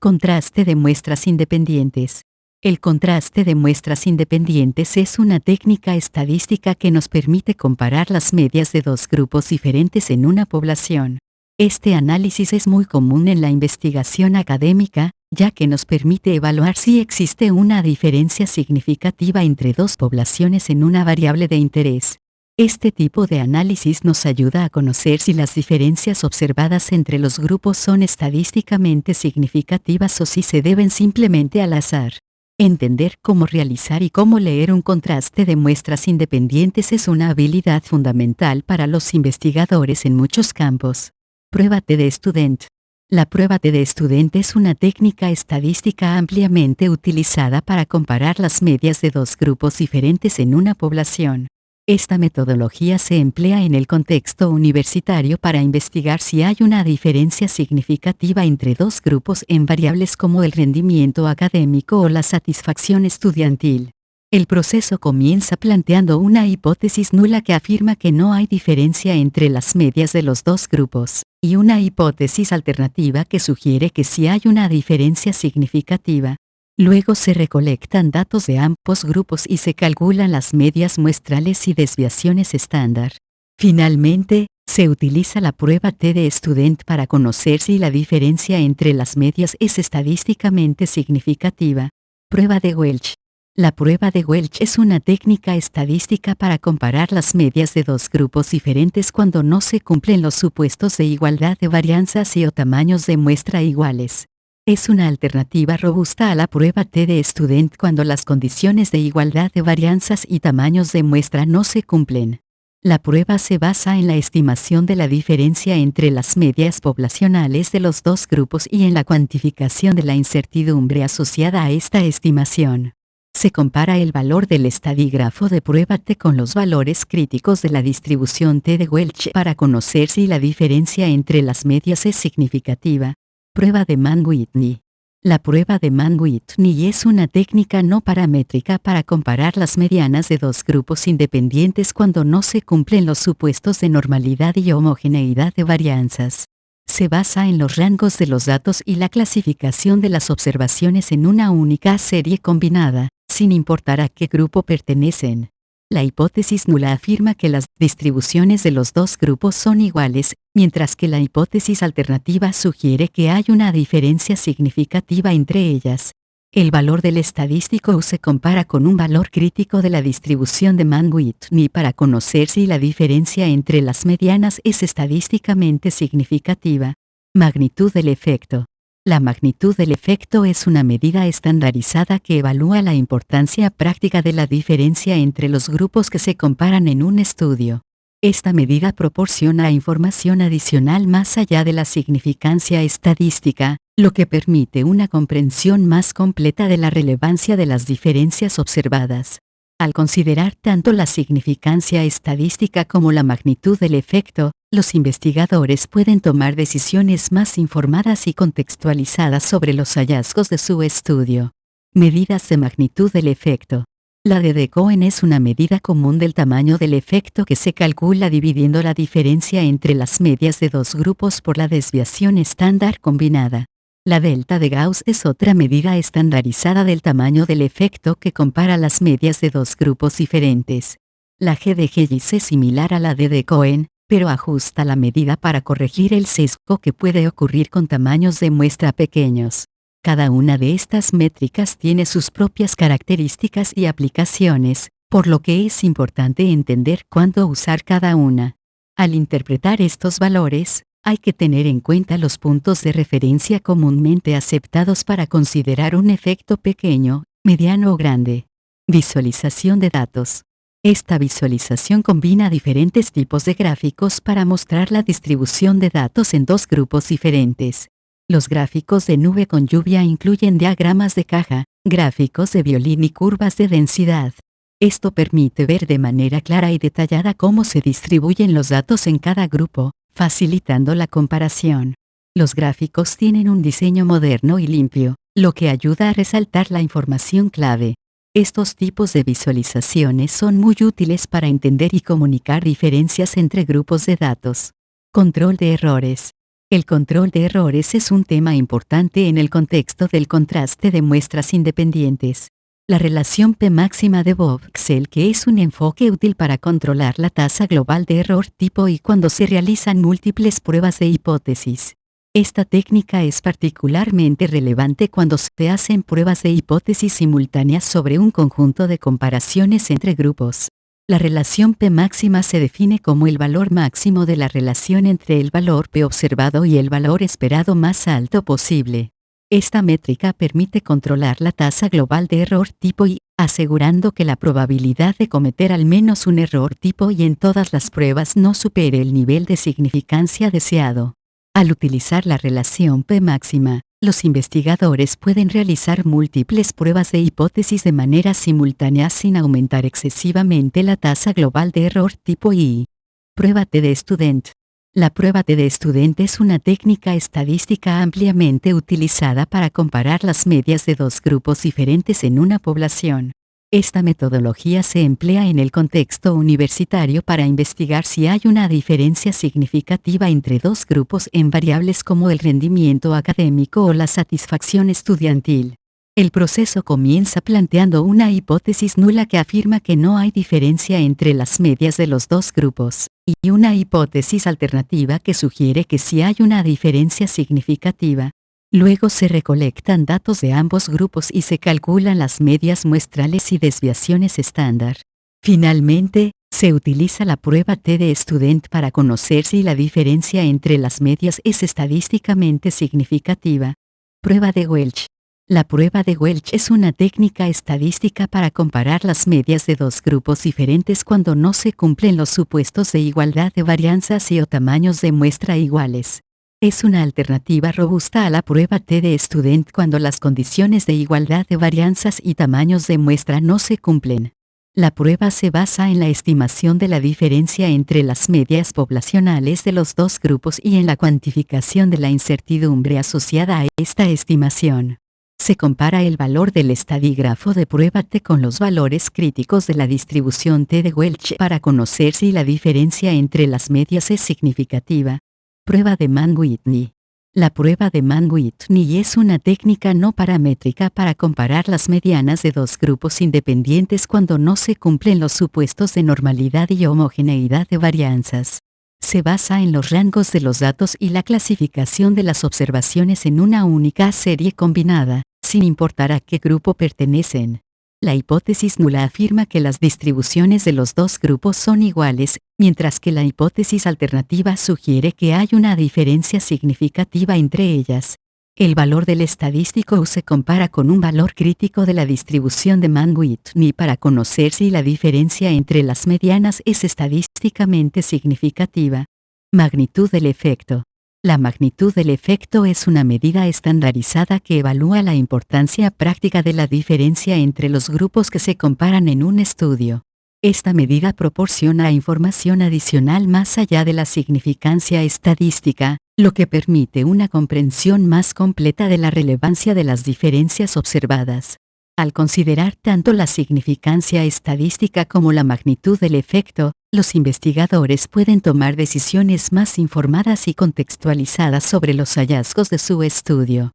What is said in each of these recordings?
Contraste de muestras independientes. El contraste de muestras independientes es una técnica estadística que nos permite comparar las medias de dos grupos diferentes en una población. Este análisis es muy común en la investigación académica, ya que nos permite evaluar si existe una diferencia significativa entre dos poblaciones en una variable de interés. Este tipo de análisis nos ayuda a conocer si las diferencias observadas entre los grupos son estadísticamente significativas o si se deben simplemente al azar. Entender cómo realizar y cómo leer un contraste de muestras independientes es una habilidad fundamental para los investigadores en muchos campos. Prueba T-de-Student. La prueba T-de-Student es una técnica estadística ampliamente utilizada para comparar las medias de dos grupos diferentes en una población. Esta metodología se emplea en el contexto universitario para investigar si hay una diferencia significativa entre dos grupos en variables como el rendimiento académico o la satisfacción estudiantil. El proceso comienza planteando una hipótesis nula que afirma que no hay diferencia entre las medias de los dos grupos, y una hipótesis alternativa que sugiere que sí hay una diferencia significativa. Luego se recolectan datos de ambos grupos y se calculan las medias muestrales y desviaciones estándar. Finalmente, se utiliza la prueba T-de-Student para conocer si la diferencia entre las medias es estadísticamente significativa. Prueba de Welch. La prueba de Welch es una técnica estadística para comparar las medias de dos grupos diferentes cuando no se cumplen los supuestos de igualdad de varianzas y o tamaños de muestra iguales. Es una alternativa robusta a la prueba T-de-Student cuando las condiciones de igualdad de varianzas y tamaños de muestra no se cumplen. La prueba se basa en la estimación de la diferencia entre las medias poblacionales de los dos grupos y en la cuantificación de la incertidumbre asociada a esta estimación. Se compara el valor del estadígrafo de prueba T con los valores críticos de la distribución T de Welch para conocer si la diferencia entre las medias es significativa. Prueba de Mann-Whitney. La prueba de Mann-Whitney es una técnica no paramétrica para comparar las medianas de dos grupos independientes cuando no se cumplen los supuestos de normalidad y homogeneidad de varianzas. Se basa en los rangos de los datos y la clasificación de las observaciones en una única serie combinada, sin importar a qué grupo pertenecen. La hipótesis nula afirma que las distribuciones de los dos grupos son iguales, mientras que la hipótesis alternativa sugiere que hay una diferencia significativa entre ellas. El valor del estadístico U se compara con un valor crítico de la distribución de Mann-Whitney para conocer si la diferencia entre las medianas es estadísticamente significativa. Magnitud del efecto. La magnitud del efecto es una medida estandarizada que evalúa la importancia práctica de la diferencia entre los grupos que se comparan en un estudio. Esta medida proporciona información adicional más allá de la significancia estadística, lo que permite una comprensión más completa de la relevancia de las diferencias observadas. Al considerar tanto la significancia estadística como la magnitud del efecto, los investigadores pueden tomar decisiones más informadas y contextualizadas sobre los hallazgos de su estudio. Medidas de magnitud del efecto. La de Cohen es una medida común del tamaño del efecto que se calcula dividiendo la diferencia entre las medias de dos grupos por la desviación estándar combinada. La delta de Gauss es otra medida estandarizada del tamaño del efecto que compara las medias de dos grupos diferentes. La G de Gillis es similar a la de Cohen, pero ajusta la medida para corregir el sesgo que puede ocurrir con tamaños de muestra pequeños. Cada una de estas métricas tiene sus propias características y aplicaciones, por lo que es importante entender cuándo usar cada una. Al interpretar estos valores, hay que tener en cuenta los puntos de referencia comúnmente aceptados para considerar un efecto pequeño, mediano o grande. Visualización de datos. Esta visualización combina diferentes tipos de gráficos para mostrar la distribución de datos en dos grupos diferentes. Los gráficos de nube con lluvia incluyen diagramas de caja, gráficos de violín y curvas de densidad. Esto permite ver de manera clara y detallada cómo se distribuyen los datos en cada grupo, facilitando la comparación. Los gráficos tienen un diseño moderno y limpio, lo que ayuda a resaltar la información clave. Estos tipos de visualizaciones son muy útiles para entender y comunicar diferencias entre grupos de datos. Control de errores. El control de errores es un tema importante en el contexto del contraste de muestras independientes. La relación P máxima de Voxel, que es un enfoque útil para controlar la tasa global de error tipo I cuando se realizan múltiples pruebas de hipótesis. Esta técnica es particularmente relevante cuando se hacen pruebas de hipótesis simultáneas sobre un conjunto de comparaciones entre grupos. La relación P máxima se define como el valor máximo de la relación entre el valor P observado y el valor esperado más alto posible. Esta métrica permite controlar la tasa global de error tipo I, asegurando que la probabilidad de cometer al menos un error tipo I en todas las pruebas no supere el nivel de significancia deseado. Al utilizar la relación P máxima, los investigadores pueden realizar múltiples pruebas de hipótesis de manera simultánea sin aumentar excesivamente la tasa global de error tipo I. Prueba T de Student. La prueba T de Student es una técnica estadística ampliamente utilizada para comparar las medias de dos grupos diferentes en una población. Esta metodología se emplea en el contexto universitario para investigar si hay una diferencia significativa entre dos grupos en variables como el rendimiento académico o la satisfacción estudiantil. El proceso comienza planteando una hipótesis nula que afirma que no hay diferencia entre las medias de los dos grupos, y una hipótesis alternativa que sugiere que sí hay una diferencia significativa. Luego se recolectan datos de ambos grupos y se calculan las medias muestrales y desviaciones estándar. Finalmente, se utiliza la prueba T de Student para conocer si la diferencia entre las medias es estadísticamente significativa. Prueba de Welch. La prueba de Welch es una técnica estadística para comparar las medias de dos grupos diferentes cuando no se cumplen los supuestos de igualdad de varianzas y o tamaños de muestra iguales. Es una alternativa robusta a la prueba T de Student cuando las condiciones de igualdad de varianzas y tamaños de muestra no se cumplen. La prueba se basa en la estimación de la diferencia entre las medias poblacionales de los dos grupos y en la cuantificación de la incertidumbre asociada a esta estimación. Se compara el valor del estadígrafo de prueba T con los valores críticos de la distribución T de Welch para conocer si la diferencia entre las medias es significativa. Prueba de Mann-Whitney. La prueba de Mann-Whitney es una técnica no paramétrica para comparar las medianas de dos grupos independientes cuando no se cumplen los supuestos de normalidad y homogeneidad de varianzas. Se basa en los rangos de los datos y la clasificación de las observaciones en una única serie combinada, sin importar a qué grupo pertenecen. La hipótesis nula afirma que las distribuciones de los dos grupos son iguales, mientras que la hipótesis alternativa sugiere que hay una diferencia significativa entre ellas. El valor del estadístico se compara con un valor crítico de la distribución de Mann-Whitney para conocer si la diferencia entre las medianas es estadísticamente significativa. Magnitud del efecto. La magnitud del efecto es una medida estandarizada que evalúa la importancia práctica de la diferencia entre los grupos que se comparan en un estudio. Esta medida proporciona información adicional más allá de la significancia estadística, lo que permite una comprensión más completa de la relevancia de las diferencias observadas. Al considerar tanto la significancia estadística como la magnitud del efecto, los investigadores pueden tomar decisiones más informadas y contextualizadas sobre los hallazgos de su estudio.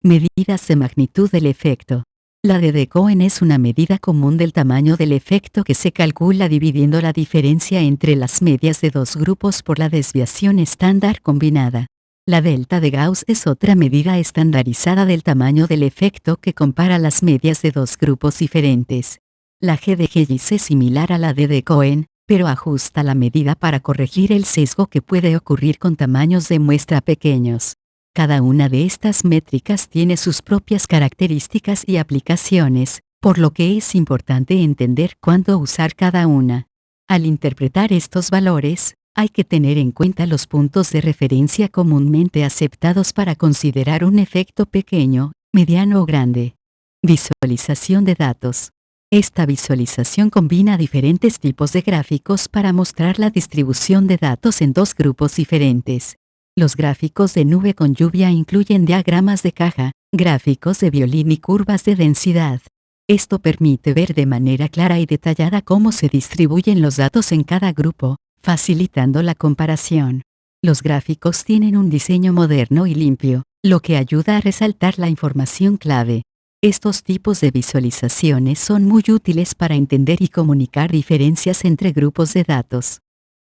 Medidas de magnitud del efecto. La de Cohen es una medida común del tamaño del efecto que se calcula dividiendo la diferencia entre las medias de dos grupos por la desviación estándar combinada. La delta de Gauss es otra medida estandarizada del tamaño del efecto que compara las medias de dos grupos diferentes. La G de Hayes es similar a la de Cohen, pero ajusta la medida para corregir el sesgo que puede ocurrir con tamaños de muestra pequeños. Cada una de estas métricas tiene sus propias características y aplicaciones, por lo que es importante entender cuándo usar cada una. Al interpretar estos valores, hay que tener en cuenta los puntos de referencia comúnmente aceptados para considerar un efecto pequeño, mediano o grande. Visualización de datos. Esta visualización combina diferentes tipos de gráficos para mostrar la distribución de datos en dos grupos diferentes. Los gráficos de nube con lluvia incluyen diagramas de caja, gráficos de violín y curvas de densidad. Esto permite ver de manera clara y detallada cómo se distribuyen los datos en cada grupo, facilitando la comparación. Los gráficos tienen un diseño moderno y limpio, lo que ayuda a resaltar la información clave. Estos tipos de visualizaciones son muy útiles para entender y comunicar diferencias entre grupos de datos.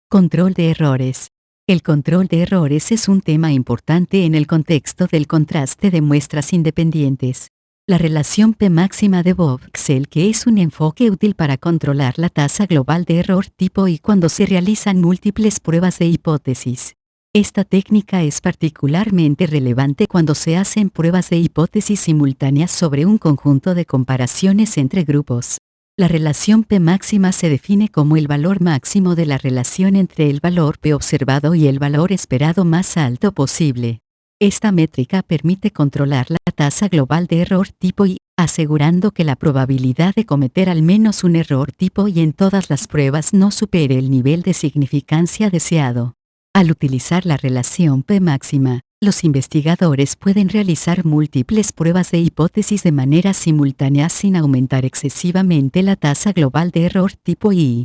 Control de errores. El control de errores es un tema importante en el contexto del contraste de muestras independientes. La relación P máxima de Voxel, que es un enfoque útil para controlar la tasa global de error tipo I cuando se realizan múltiples pruebas de hipótesis. Esta técnica es particularmente relevante cuando se hacen pruebas de hipótesis simultáneas sobre un conjunto de comparaciones entre grupos. La relación P máxima se define como el valor máximo de la relación entre el valor P observado y el valor esperado más alto posible. Esta métrica permite controlar la tasa global de error tipo I, asegurando que la probabilidad de cometer al menos un error tipo I en todas las pruebas no supere el nivel de significancia deseado. Al utilizar la relación P máxima, los investigadores pueden realizar múltiples pruebas de hipótesis de manera simultánea sin aumentar excesivamente la tasa global de error tipo I.